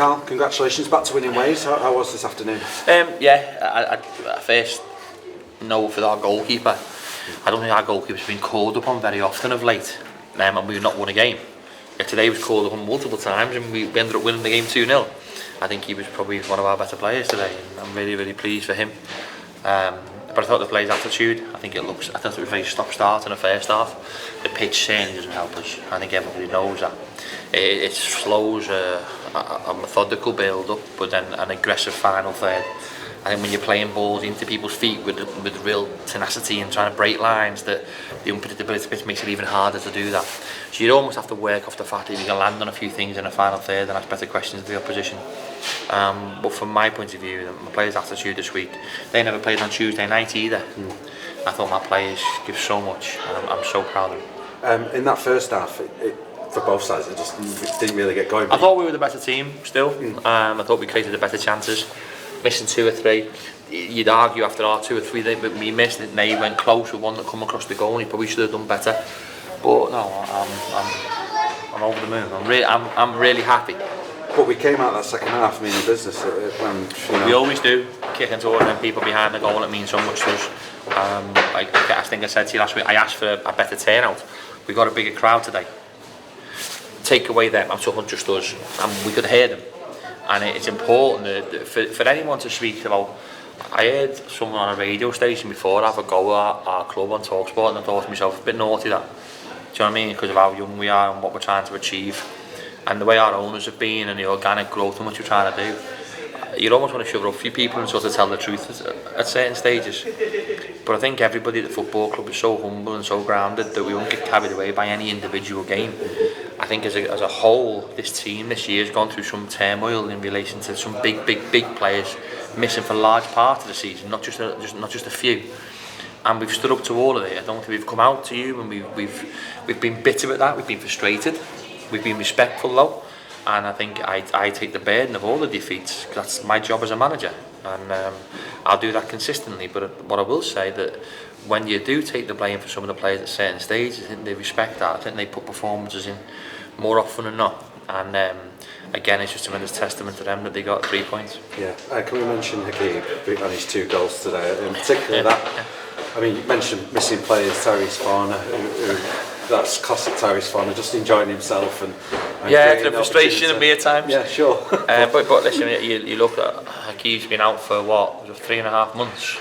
Karl, congratulations, back to winning ways. How was this afternoon? I first no for our goalkeeper. I don't think our goalkeeper's been called upon very often of late, and we've not won a game. Yeah, today he was called upon multiple times, and we ended up winning the game 2-0. I think he was probably one of our better players today, and I'm really, really pleased for him. But I thought the player's attitude, I thought it was very stop-start in the first half. The pitch certainly doesn't help us. I think everybody knows that. It slows a methodical build-up, but then an aggressive final third. I think when you're playing balls into people's feet with real tenacity and trying to break lines, that the unpredictability bit makes it even harder to do that. So you almost have to work off the fact that you can land on a few things in the final third and ask better questions of the opposition. But from my point of view, my players' attitude this week, they never played on Tuesday night either. I thought my players give so much, and I'm so proud of them. In that first half, for both sides, it just didn't really get going. I thought we were the better team still. I thought we created the better chances. Missing 2 or 3, you'd argue after our 2 or 3 that we missed it, and they went close with one that come across the goal, and he probably should have done better. But no, I'm over the moon. I'm really happy. But we came out that second half meaning business. When, we always do, kicking towards them people behind the goal. It means so much to us. I think I said to you last week, I asked for a better turnout. We got a bigger crowd today. Take away them, I'm talking just us, and we could hear them. And it's important for anyone to speak about. I heard someone on a radio station before have a go at our club on TalkSport, and I thought to myself, a bit naughty that. Do you know what I mean? Because of how young we are and what we're trying to achieve, and the way our owners have been, and the organic growth and what you're trying to do. You almost want to shove it up a few people and sort of tell the truth at certain stages. But I think everybody at the football club is so humble and so grounded that we won't get carried away by any individual game. I think as a whole, this team this year has gone through some turmoil in relation to some big players missing for large part of the season, not just a few. And we've stood up to all of it. I don't think we've come out to you, and we've been bitter at that. We've been frustrated. We've been respectful though, and I think I take the burden of all the defeats. That's my job as a manager, and I'll do that consistently. But what I will say that when you do take the blame for some of the players at certain stages, I think they respect that. I think they put performances in more often than not, and again, it's just a tremendous testament to them that they got 3 points. Yeah, can we mention Hakeem and his 2 goals today, in particular that? I mean, you mentioned missing players, Tyrese Farner, who that's classic Tyrese Farner, just enjoying himself and the frustration of me at times. Yeah, sure. but listen, you look at Hakeem's been out for what, 3.5 months.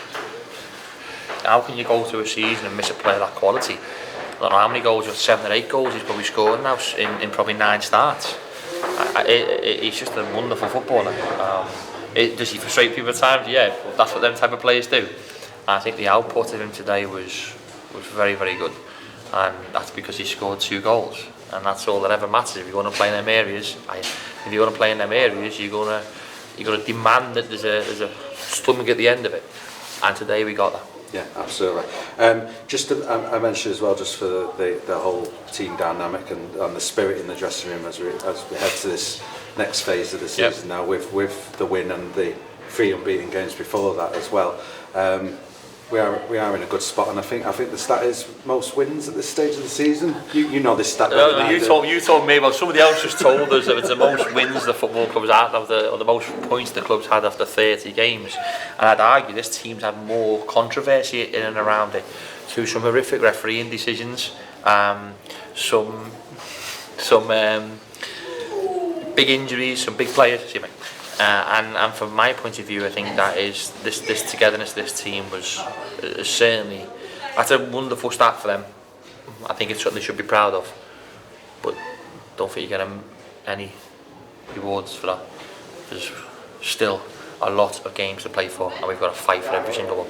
How can you go through a season and miss a player that quality? I don't know how many goals, 7 or 8 goals he's probably scored now in probably 9 starts. He's just a wonderful footballer. Does he frustrate people at times? Yeah, but that's what them type of players do. I think the output of him today was very, very good, and that's because he scored 2 goals, and that's all that ever matters. If you're going to play in them areas, you're going to demand that there's a stomach at the end of it, and today we got that. Yeah, absolutely. I mentioned as well, just for the whole team dynamic and the spirit in the dressing room as we head to this next phase of the season now, with the win and the 3 unbeaten games before that as well. We are in a good spot, and I think the stat is most wins at this stage of the season. You know this stat. You told me. Well, somebody else just told us that it's the most wins the football club's had or the most points the club's had after 30 games. And I'd argue this team's had more controversy in and around it through some horrific refereeing decisions, some big injuries, some big players. And from my point of view, I think that is this togetherness, this team was certainly, that's a wonderful start for them. I think it's something they should be proud of, but don't think you get any rewards for that. There's still a lot of games to play for, and we've got to fight for every single one.